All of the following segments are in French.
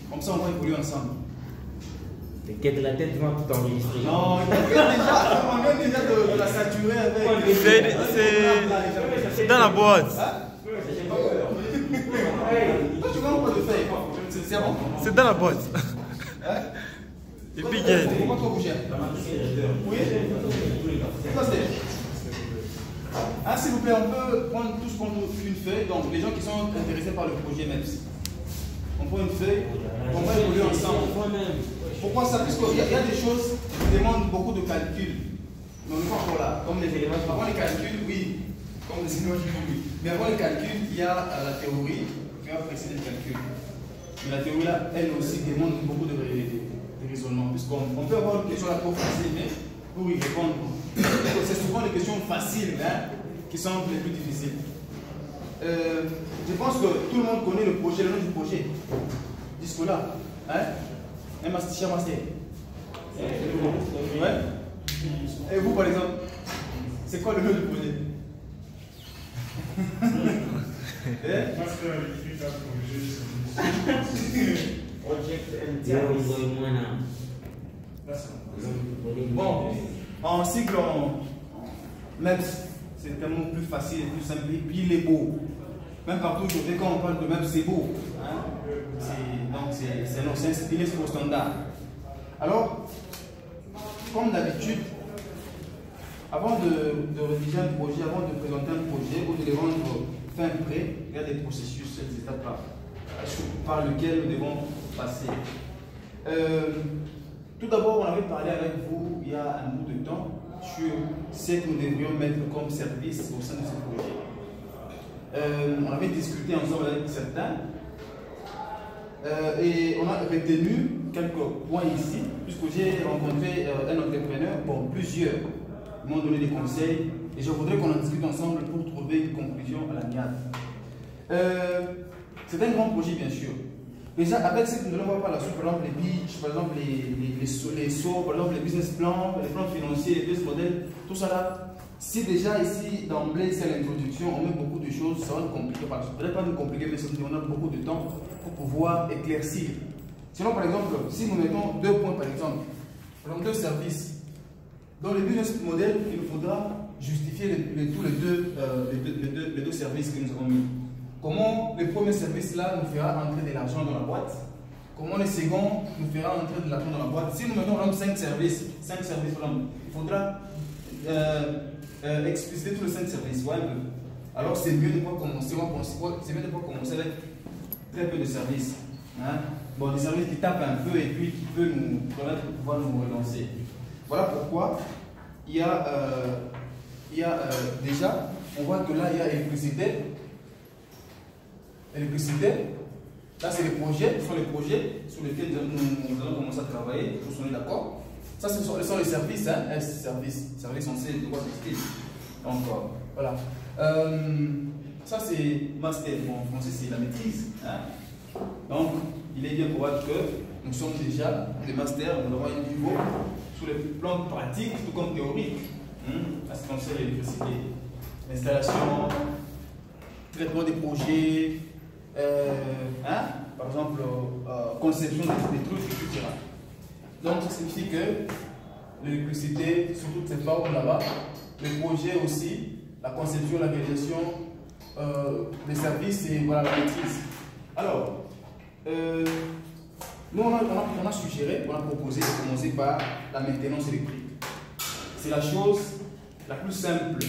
Comme ça, on va évoluer ensemble. T'inquiète, la tête va tout enregistrer. Non, on vient déjà de la saturer avec. C'est dans la boîte. Toi, tu vois pas de feuille. C'est bon. C'est dans la boîte. Et puis, il y a. Pourquoi toi bouger? Oui. S'il vous plaît, on peut prendre tous une feuille. Donc, les gens qui sont intéressés par le projet MEPS. On prend une feuille, on va évoluer ensemble. Pourquoi ça? Parce qu'il y a des choses qui demandent beaucoup de calcul. Mais on n'est pas encore là. Comme les éléments. Avant les calculs, oui. Comme les éléments du oui. Mais avant les calculs, il y a la théorie qui va précéder le calcul. Mais la théorie là, elle aussi demande beaucoup de raisonnement. Puisqu'on peut avoir une question là trop facile, mais pour y répondre, c'est souvent les questions faciles qui sont les plus difficiles. Je pense que tout le monde connaît le projet, le nom du projet. Jusque-là. Un master. Ouais. Et vous, par exemple, c'est quoi le nom du projet? Master électrical Project Bon, en cycle, MEPS, c'est tellement plus facile et plus simple. Et puis il est beau. Même partout aujourd'hui, quand on parle de MEPS, c'est beau. Donc c'est inspiré sur le standard. Alors, comme d'habitude, avant de rédiger un projet, avant de présenter un projet ou de le rendre fin prêt, il y a des processus, ces étapes-là, par lesquelles nous devons passer. Tout d'abord, on avait parlé avec vous il y a un bout de temps sur ce que nous devrions mettre comme service au sein de ce projet. On avait discuté ensemble avec certains et on a retenu quelques points ici, puisque j'ai rencontré un entrepreneur, bon, plusieurs m'ont donné des conseils et je voudrais qu'on en discute ensemble pour trouver une conclusion à l'amiable. C'est un grand projet, bien sûr. Déjà, avec ce que nous allons voir par la suite, par exemple les pitchs, par exemple les sauts, par exemple les business plans, les plans financiers, les business models, tout ça là, si déjà ici, d'emblée, c'est l'introduction, on met beaucoup de choses, ça va nous compliquer par la suite. Peut-être pas nous compliquer, mais on a beaucoup de temps pour pouvoir éclaircir. Sinon, par exemple, si nous mettons 2 points, par exemple 2 services, dans le business model, il nous faudra justifier tous les deux services que nous avons mis. Comment le premier service-là nous fera entrer de l'argent dans la boîte? Comment le second nous fera entrer de l'argent dans la boîte? Si nous mettons 5 services, il faudra expliciter tous les 5 services. Ouais, alors c'est mieux de ne pas commencer, avec très peu de services. Bon, des services qui tapent un peu et puis qui peuvent nous permettre de pouvoir nous relancer. Voilà pourquoi il y a déjà, on voit que là il y a électricité. Là c'est les projets, ce sont les projets sur lesquels nous allons commencer à travailler, tous on est d'accord. Ça ce sont les services, services on sait de quoi c'est. Donc voilà. Ça c'est master, bon, en français c'est la maîtrise. Donc il est bien probable que nous sommes déjà des masters, nous avons un niveau sur les plans pratiques, tout comme théorique. Assistance à l'électricité, l'installation, traitement des projets, par exemple, conception des trucs, etc. Donc, ça signifie que l'électricité, sur toutes ces formes là-bas, les projets aussi, la conception, la réalisation des services et voilà, la maîtrise. Alors, nous, on a suggéré, on a proposé de commencer par la maintenance électrique. C'est la chose la plus simple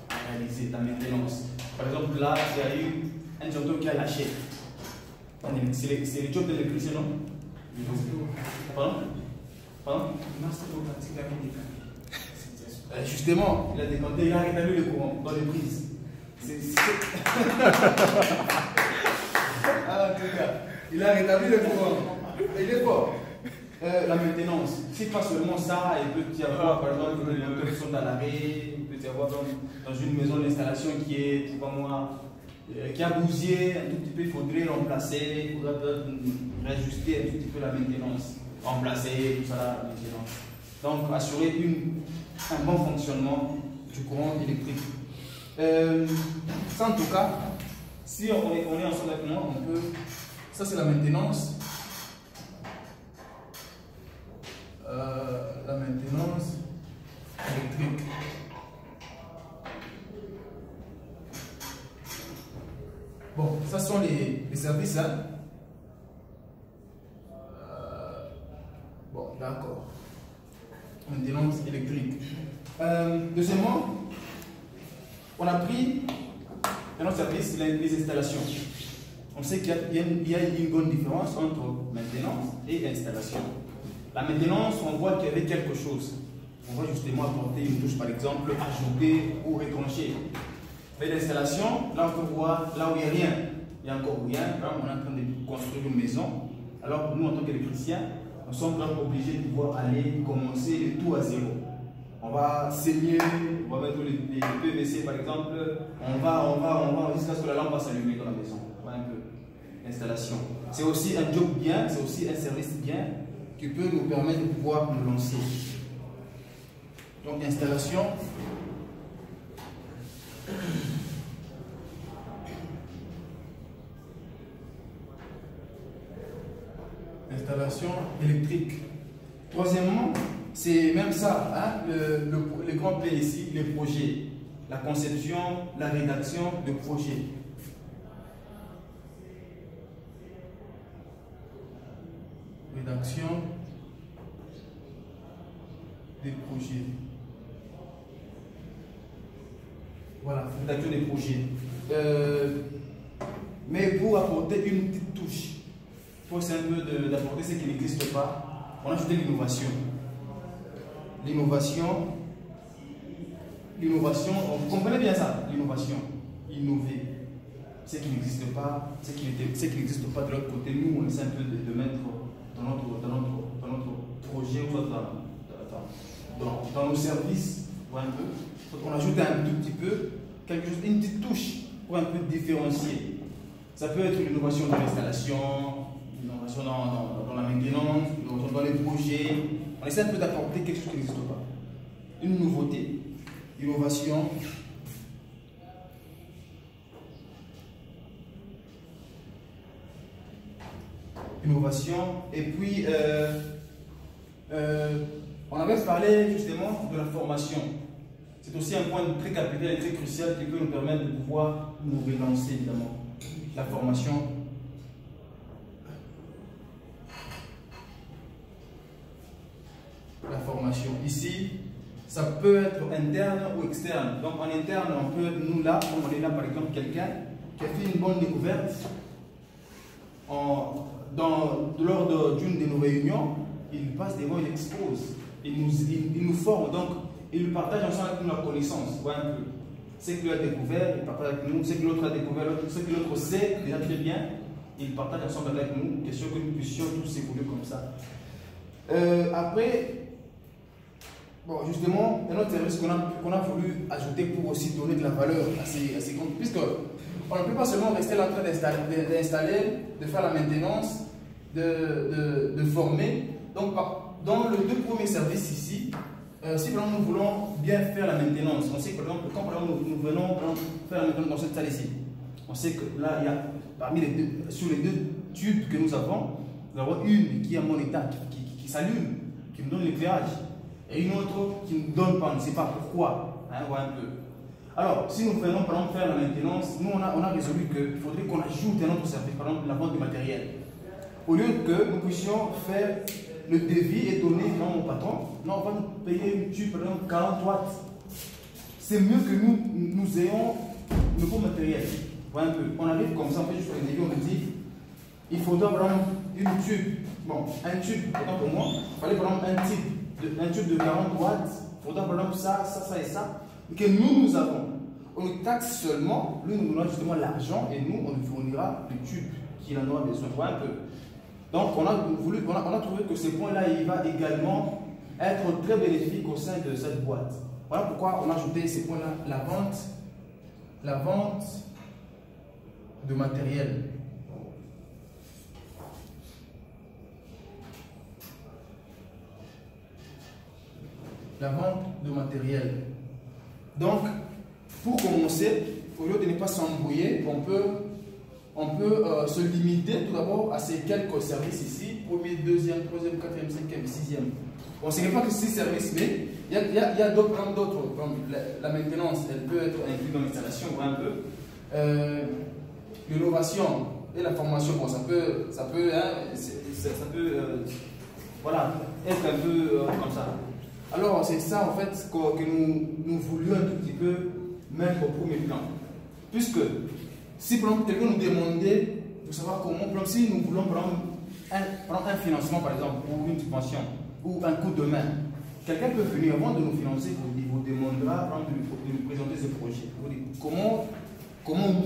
à réaliser, la maintenance. Par exemple, là, il y a eu un disjoncteur qui a lâché. C'est le job de l'électricien, non? Pardon? Justement, il a décanté, il a rétabli le courant dans les prises. Il a rétabli le courant. Il est fort. La maintenance, c'est pas seulement ça, il peut y avoir par exemple les moteurs qui sont à l'arrêt, il peut y avoir dans une maison d'installation qui est, tu vois moi, qui a bousillé un tout petit peu, il faudrait remplacer, il faudrait réajuster un tout petit peu la maintenance, remplacer, tout ça, la maintenance. Donc assurer un bon fonctionnement du courant électrique. Ça en tout cas, si on est ensemble avec moi, on peut, ça c'est la maintenance. services, hein? Bon, d'accord. Maintenance électrique. Deuxièmement, on a pris dans notre service les installations. On sait qu'il y a une bonne différence entre maintenance et installation. La maintenance, on voit qu'il y avait quelque chose. On va justement apporter une touche, par exemple, ajouter ou retrancher. Mais l'installation, là on peut voir là où il n'y a rien. Il y a encore rien. Là, on est en train de construire une maison. Alors nous, en tant qu'électriciens, nous sommes obligés de pouvoir aller commencer le tout à zéro. On va saigner, on va mettre les PVC par exemple, on va jusqu'à ce que la lampe va s'allumer dans la maison. Voilà un peu l'installation. C'est aussi un job bien, c'est aussi un service bien qui peut nous permettre de pouvoir nous lancer. Donc installation. Installation électrique. Troisièmement, c'est même ça, hein, le grand P ici, les projets, la conception, la rédaction de projets. Rédaction des projets. Voilà, rédaction des projets. Mais pour apporter une petite touche, pour essayer un peu d'apporter ce qui n'existe pas, on a ajouté l'innovation. L'innovation, vous comprenez bien ça, l'innovation, innover, ce qui n'existe pas, ce qui n'existe pas de l'autre côté, nous on essaie un peu de mettre dans notre projet ou dans nos services, un peu. Donc on ajoute un tout petit peu, quelque chose, une petite touche pour un peu différencier. Ça peut être l'innovation dans l'installation, l'innovation dans la maintenance, l'innovation dans les projets. On essaie un peu d'apporter quelque chose qui n'existe pas. Une nouveauté, innovation. Innovation. Et puis, on avait parlé justement de la formation. C'est aussi un point très capital et très crucial qui peut nous permettre de pouvoir nous relancer, évidemment. La formation. La formation. Ici, ça peut être interne ou externe. Donc en interne, on peut, nous là, comme on est là par exemple, quelqu'un qui a fait une bonne découverte lors d'une de nos réunions, il passe devant, il expose, il nous forme, donc il partage ensemble avec nous la connaissance. Voilà un peu. Ce que lui a découvert, il partage avec nous, ce que l'autre a découvert, ce que l'autre sait déjà très bien, il partage ensemble avec nous, question que nous puissions tous évoluer comme ça. Après, bon, justement, un autre service qu'on a voulu ajouter pour aussi donner de la valeur à ces comptes, puisque on ne peut pas seulement rester là en train d'installer, de faire la maintenance, de former. Donc, dans les deux premiers services ici, si par exemple nous voulons bien faire la maintenance, on sait que par exemple, quand par exemple, nous venons faire la maintenance dans cette salle ici, on sait que là, il y a parmi sur les deux tubes que nous avons une qui est en mon état, qui s'allume, qui nous donne l'éclairage, et une autre qui ne nous donne pas, on ne sait pas pourquoi. Hein, voilà un peu. Alors, si nous venons par exemple faire la maintenance, nous on a résolu qu'il faudrait qu'on ajoute un autre service, par exemple la vente du matériel. Au lieu que nous puissions faire le devis et donner non au patron, non, on va nous payer une tube par exemple 40 watts. C'est mieux que nous ayons le bon matériel. Voilà un peu. On arrive comme ça, on fait juste un devis, on nous dit il faudra par exemple une tube. Bon, un tube, autant pour moi, il fallait par exemple un tube de 40 watts, il faudra par exemple ça et ça, que nous avons. On nous taxe seulement, lui nous donnera justement l'argent et nous on nous fournira le tube qu'il en aura besoin. Voilà un peu. Donc on a trouvé que ce point-là, il va également être très bénéfique au sein de cette boîte. Voilà pourquoi on a ajouté ces points-là, la vente de matériel. La vente de matériel. Donc, pour commencer, au lieu de ne pas s'embrouiller, on peut se limiter tout d'abord à ces quelques services ici, premier, deuxième, troisième, quatrième, cinquième, sixième. On ne sait pas que c'est 6 services, mais il y a d'autres, comme la maintenance, elle peut être inclue dans l'installation, un peu. L'innovation, et la formation, bon, ça peut voilà, être un peu comme ça. Alors, c'est ça en fait que nous voulions un tout petit peu mettre au premier plan. Puisque, si par exemple, quelqu'un nous demandait de savoir comment, par exemple, si nous voulons prendre un financement, par exemple, ou une subvention, ou un coup de main, quelqu'un peut venir avant de nous financer, vous demandera par exemple, de nous présenter ce projet. Vous dites, comment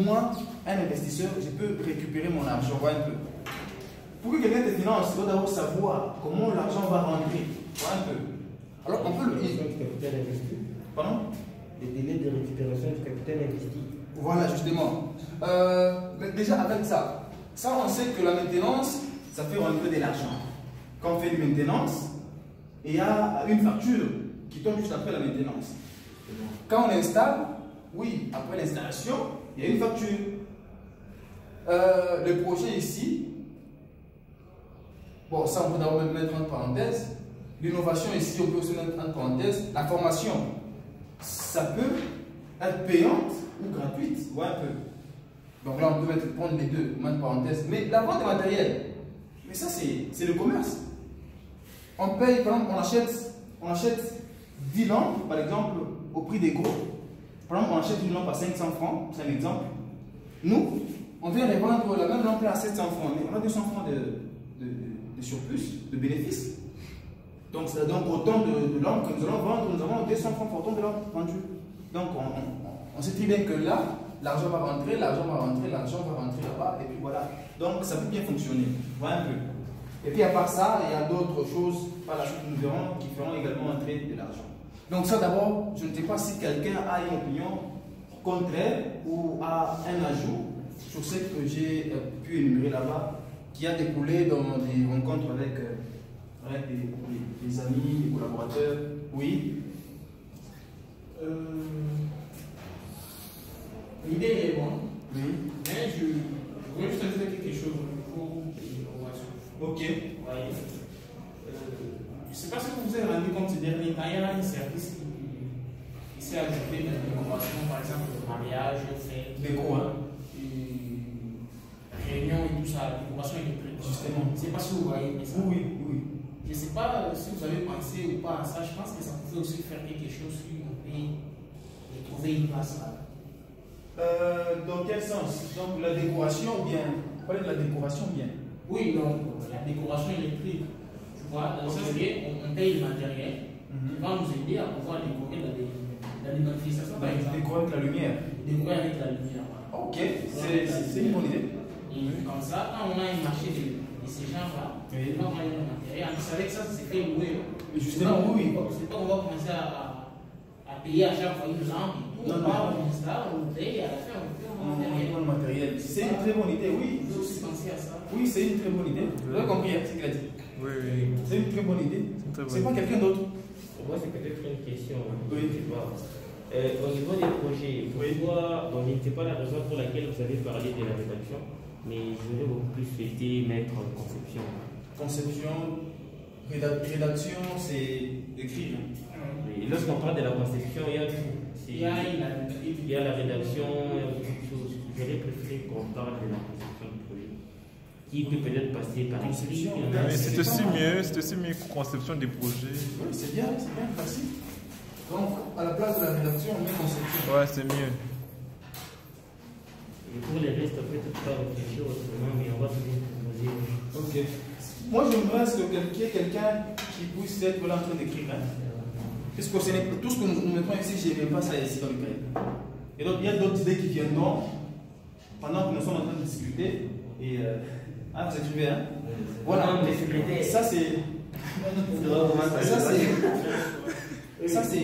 moi, un investisseur, je peux récupérer mon argent, voir un peu. Pour que quelqu'un te finance, il doit d'abord savoir comment l'argent va rentrer, voir un peu. Alors, on peut le. Pardon? Les délais de récupération du capital investi. Voilà, justement. Mais déjà, avec ça, on sait que la maintenance, ça fait rentrer de l'argent. Quand on fait une maintenance, il y a une facture qui tombe juste après la maintenance. Quand on installe, oui, après l'installation, il y a une facture. Le projet ici, bon, ça on peut d'abord mettre entre parenthèses. L'innovation ici, on peut aussi mettre entre parenthèses. La formation, ça peut être payante ou gratuite, ouais, un peu. Donc là, on peut prendre les deux, entre parenthèses. Mais la vente de matériel, mais ça c'est le commerce. On paye, par exemple, on achète 10 lampes, par exemple, au prix des gros. Par exemple, on achète une lampe à 500 francs, c'est un exemple. Nous, on vient revendre la même lampe à 700 francs, mais on a 200 francs de surplus, de bénéfices. Donc autant de lampes que nous allons vendre, nous avons 200 francs pour autant de lampes vendues. Donc on sait très bien que là, l'argent va rentrer là-bas, et puis voilà. Donc ça peut bien fonctionner. Voilà un peu. Et puis à part ça, il y a d'autres choses par la suite que nous verrons qui feront également entrer de l'argent. Donc ça d'abord, je ne sais pas si quelqu'un a une opinion contraire ou a un ajout sur ce que j'ai pu énumérer là-bas, qui a découlé dans des rencontres avec des amis, des collaborateurs. Oui. L'idée est bonne, Oui. mais je voudrais juste ajouter quelque chose au niveau de l'innovation. Ok. Je ne sais pas si vous vous êtes rendu compte ces derniers temps, il y a un service qui s'est ajouté dans l'innovation, par exemple le mariage, fête, réunion et tout ça, l'innovation électrique. Justement. Je ne sais pas si vous voyez, mais ça. Oui. Je ne sais pas si vous avez pensé ou pas à ça, je pense que ça pouvait aussi faire quelque chose sur mon pays et trouver une place là. Dans quel sens? Donc la décoration ou bien? Vous parlez de la décoration bien? Oui, donc la décoration électrique. Tu vois, dans le sens où on paye le matériel qui va nous aider à pouvoir décorer la manifestation, par exemple. Décorer avec la lumière. Décorer avec la lumière, voilà. Ok, c'est une bonne idée. Et comme ça, quand on a un marché de ces gens-là, Oui. on va le matériel. En plus, avec ça, c'est fait louer. Justement, oui. C'est pas qu'on va commencer à payer à chaque fois une lampe. Non, on installe, on paye, à la fin, on paye le matériel. C'est une très bonne idée, oui. Vous aussi pensez à ça? Oui, c'est une très bonne idée. Vous avez compris ce qu'il a dit? Oui. C'est une très bonne idée. C'est pas quelqu'un d'autre. Pour moi, c'est peut-être une question. Oui. Je sais pas. Au niveau des projets, pourquoi, bon, je ne sais pas la raison pour laquelle vous avez parlé de la rédaction, mais je voulais beaucoup plus souhaiter mettre en conception. Conception, rédaction, c'est écrire. Et lorsqu'on parle de la conception, il y a tout. Il y a la rédaction, il y a beaucoup de choses. J'aurais préféré qu'on parle de la conception du projet, qui peut peut-être passer par écrit. Mais c'est aussi mieux que conception des projets. Oui, c'est bien facile. Donc, à la place de la rédaction, on met conception. Ouais, c'est mieux. Et pour les restes, peut-être pas réfléchir autrement, mais on va toujours proposer. Ok. Moi, j'aimerais qu'il y ait quelqu'un qui puisse être là en train d'écrire. Parce que tout ce que nous mettons ici, je n'aime pas ça ici dans le cahier. Et donc, il y a d'autres idées qui viendront pendant que nous sommes en train de discuter. Et vous écrivez, hein? Voilà. Ça, c'est. Ça, c'est.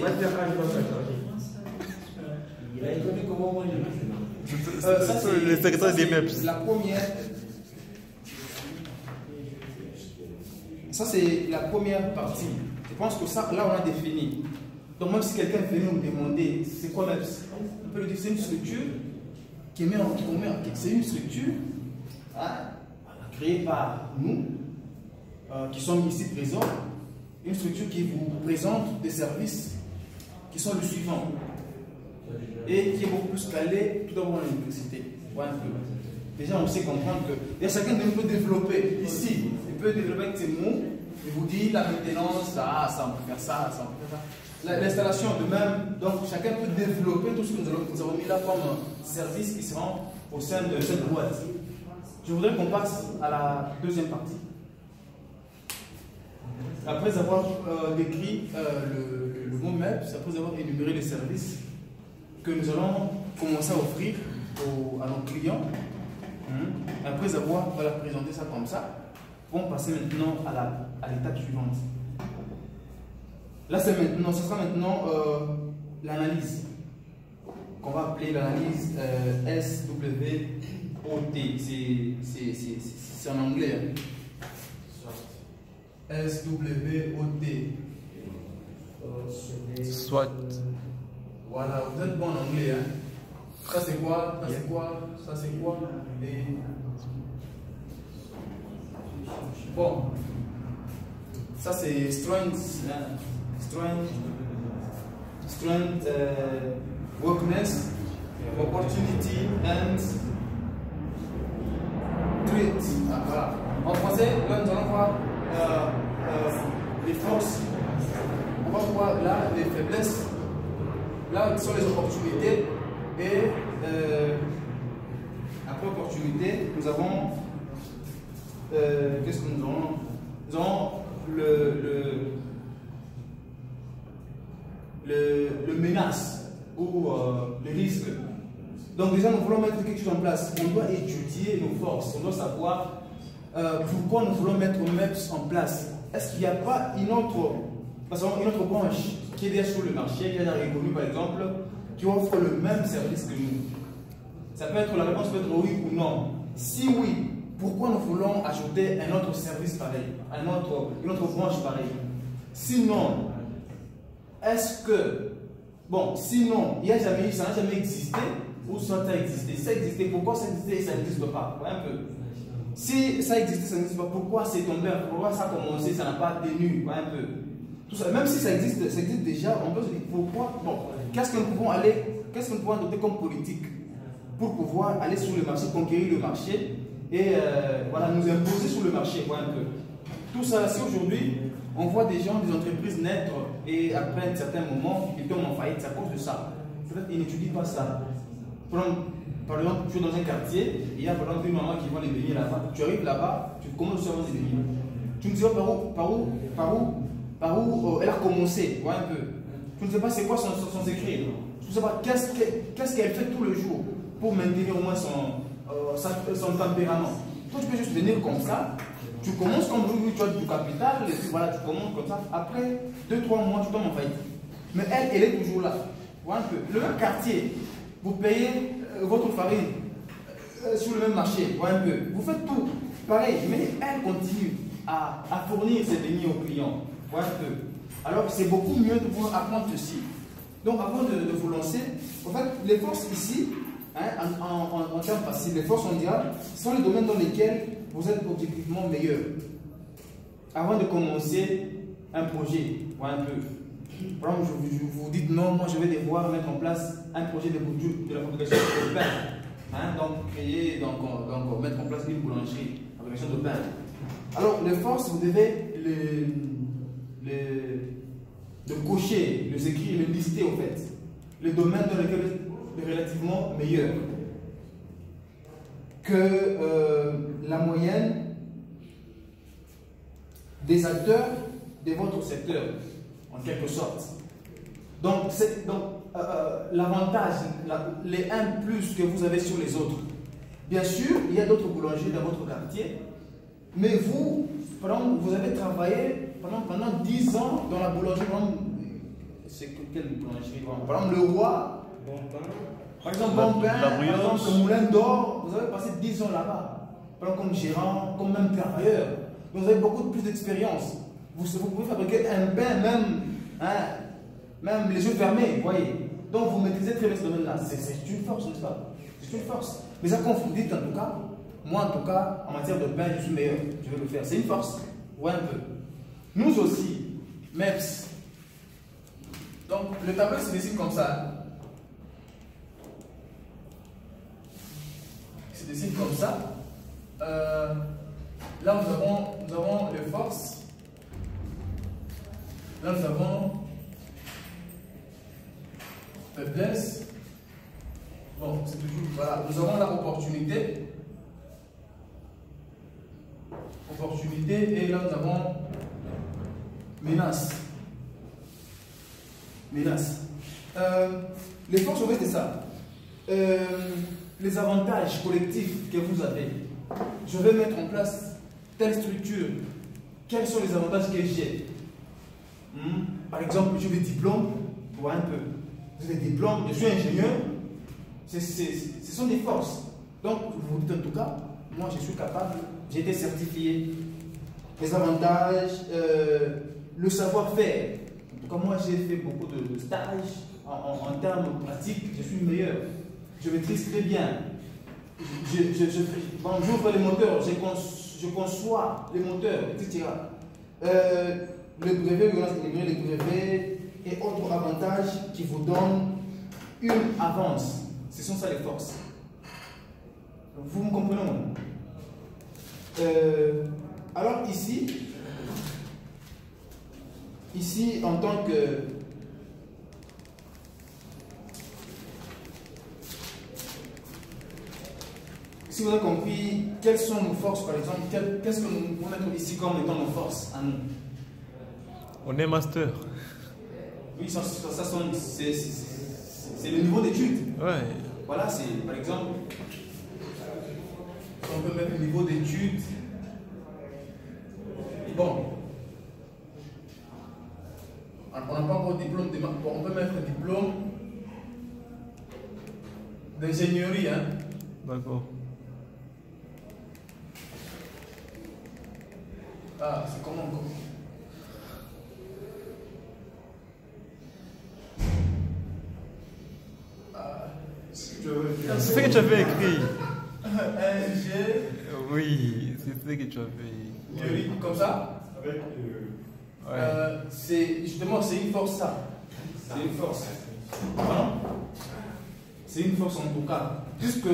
Il a écouté comment moi Ça, c'est le secrétaire des MEPS. La première. Ça, c'est la première partie. Je pense que ça, là, on a défini. Donc, même si quelqu'un venait nous demander c'est quoi MEPS, on peut lui dire c'est une structure qui met en c'est une structure créée par nous, qui sommes ici présents, une structure qui vous présente des services qui sont le suivant et qui est beaucoup plus calé tout d'abord dans l'électricité. déjà on sait comprendre que chacun de nous peut développer ici. Il peut développer avec ses mots. Il vous dit la maintenance, ça on peut faire ça, ça on peut faire ça. L'installation de même, donc chacun peut développer tout ce que nous avons mis là comme service qui seront au sein de cette boîte. Je voudrais qu'on passe à la deuxième partie. Après avoir décrit le mot MEPS, après avoir énuméré les services que nous allons commencer à offrir à nos clients, après avoir présenté ça comme ça, on va passer maintenant à l'étape suivante. Là, ce sera maintenant l'analyse, qu'on va appeler l'analyse SWOT. C'est en anglais. SWOT. SWOT. Voilà, vous êtes bon en anglais. Hein? Ça c'est quoi? Ça c'est quoi? Ça c'est quoi? Et... Bon, ça c'est strength, weakness, opportunity and threat. Voilà. En français, là nous allons voir les forces, on va voir là les faiblesses, là sont les opportunités et après opportunité, nous avons qu'est-ce que nous avons? Nous avons le menace ou le risque. Donc déjà nous voulons mettre quelque chose en place. On doit étudier nos forces, on doit savoir pourquoi nous voulons mettre MEPS en place. Est-ce qu'il n'y a pas une autre branche qui est déjà sur le marché, qui est déjà reconnue par exemple, qui offre le même service que nous? Ça peut être, la réponse peut être oui ou non. Si oui, pourquoi nous voulons ajouter un autre service pareil, une autre branche pareille? Sinon, est-ce que, bon, sinon, ça n'a jamais existé, ou ça a existé? Si ça a existé, pourquoi ça existait et ça n'existe pas? Ouais, un peu. Si ça existait, ça n'existe pas, pourquoi c'est tombé? Pourquoi ça a commencé, ça n'a pas tenu? Ouais, un peu. Tout ça, même si ça existe déjà, on peut se dire pourquoi. Bon, qu'est-ce que nous pouvons adopter comme politique pour pouvoir aller sur le marché, conquérir le marché et voilà, nous imposer sur le marché, ouais, un peu. Tout ça, si aujourd'hui on voit des gens, des entreprises naître et après un certain moment ils tombent en faillite, c'est à cause de ça. Peut-être qu'ils n'étudient pas ça. Par exemple, tu es dans un quartier, il y a par exemple une maman qui vend les beignets là-bas. Tu arrives là-bas, tu commences à vendre des beignets. Tu ne sais pas par où elle a commencé, ouais, un peu. Tu ne sais pas c'est quoi son secret. Tu ne sais pas qu'est-ce qu'elle fait tout le jour pour maintenir au moins son tempérament. Toi, tu peux juste venir comme ça. Tu commences comme tu as du capital, et puis voilà, tu commences comme ça. Après 2-3 mois, tu tombes en faillite. Mais elle est toujours là. Voilà un peu. Le même quartier, vous payez votre farine sur le même marché. Voilà un peu. Vous faites tout pareil, mais elle continue à fournir ses beignets aux clients. Voilà un peu. Alors, c'est beaucoup mieux de pouvoir apprendre ceci. Donc, avant de vous lancer, en fait, les forces ici, hein, en termes faciles, les forces mondiales sont les domaines dans lesquels vous êtes objectivement meilleur. Avant de commencer un projet, ou un peu. Par exemple, vous dites non, moi je vais devoir mettre en place un projet de la fabrication de pain. Hein, donc, mettre en place une boulangerie, la fabrication de pain. Alors, les forces, vous devez les cocher, les écrire, les lister en fait. Les domaines dans lesquels vous êtes relativement meilleur que la moyenne des acteurs de votre secteur, en quelque sorte. Donc, l'avantage, les 1 plus que vous avez sur les autres. Bien sûr, il y a d'autres boulangers dans votre quartier, mais vous, par exemple, vous avez travaillé pendant 10 ans dans la boulangerie. C'est quelle boulangerie? Par exemple, le Roi. Par exemple, Bon Pain, par exemple, le Moulin d'Or, vous avez passé 10 ans là-bas. Par exemple, comme gérant, comme même travailleur. Vous avez beaucoup plus d'expérience. Vous pouvez fabriquer un pain même les yeux fermés, vous voyez. Donc vous maîtrisez très bien ce domaine-là. C'est une force, n'est-ce pas? C'est une force. Mais ça, quand vous dites en tout cas, moi en tout cas, en matière de pain, je suis meilleur. Je vais le faire. C'est une force. Ouais, un peu. Nous aussi, MEPS. Donc le tableau se dessine comme ça. se dessine comme ça. Là, nous avons les forces. Là, nous avons faiblesse. Bon, c'est toujours. Voilà, nous avons la opportunité. Opportunité, et là, nous avons menace. Menace. Les forces, en fait, c'est ça. Les avantages collectifs que vous avez. Je vais mettre en place telle structure. Quels sont les avantages que j'ai? Par exemple, j'ai des diplômes. Pour un peu. J'ai des diplômes, je suis ingénieur. Ce sont des forces. Donc, vous dites en tout cas, moi je suis capable, j'ai été certifié. Les avantages, le savoir-faire. En tout cas, moi j'ai fait beaucoup de stages. En termes pratiques, je suis meilleur. Je maîtrise très bien. J'ouvre les moteurs, je conçois les moteurs, etc. Le brevet, les brevets et autres avantages qui vous donnent une avance. Ce sont ça les forces. Vous me comprenez? Alors ici en tant que si vous avez compris quelles sont nos forces, par exemple, qu'est-ce que nous pouvons mettre ici comme étant nos forces à nous? On est master. Oui, c'est le niveau d'études. Ouais. Voilà, c'est par exemple, on peut mettre le niveau d'études. Bon, on n'a pas encore de diplôme, on peut mettre un diplôme d'ingénierie. Hein? D'accord. Ah, c'est comment encore? C'est ce que tu avais écrit. NG. Oui, c'est ce que tu avais écrit. Comme ça? Avec. C'est justement, c'est une force ça. C'est une force. C'est une force en tout cas. Puisque